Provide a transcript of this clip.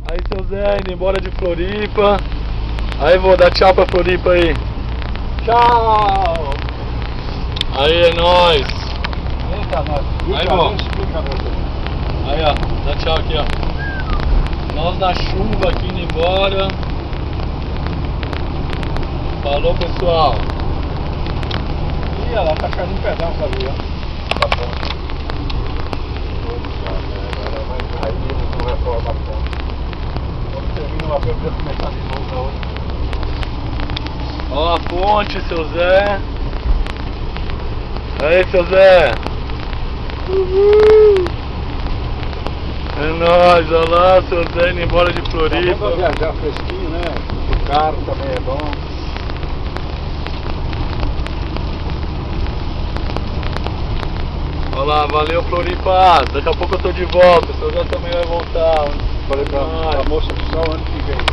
Aí, seu Zé, indo embora de Floripa. Aí, vou dar tchau pra Floripa aí. Tchau! Aí, é nóis. Eita, nós. Aí, vô. Aí, ó, dá tchau aqui, ó. Nós na chuva aqui indo embora. Falou, pessoal. Ih, ela tá caindo um pedaço ali, ó. Tá bom. Aí não reforma a ponte. Quando termina uma vez, vai começar de novo na outra. Ó a ponte, seu Zé. Aí, seu Zé. Uhul. É nóis, olha lá, seu Zé indo embora de Floripa. Tá bom pra viajar fresquinho, né? O carro também é bom. Olha lá, valeu Floripa. Daqui a pouco eu tô de volta, seu Zé também vai voltar. Falei pra moça que só ano que vem.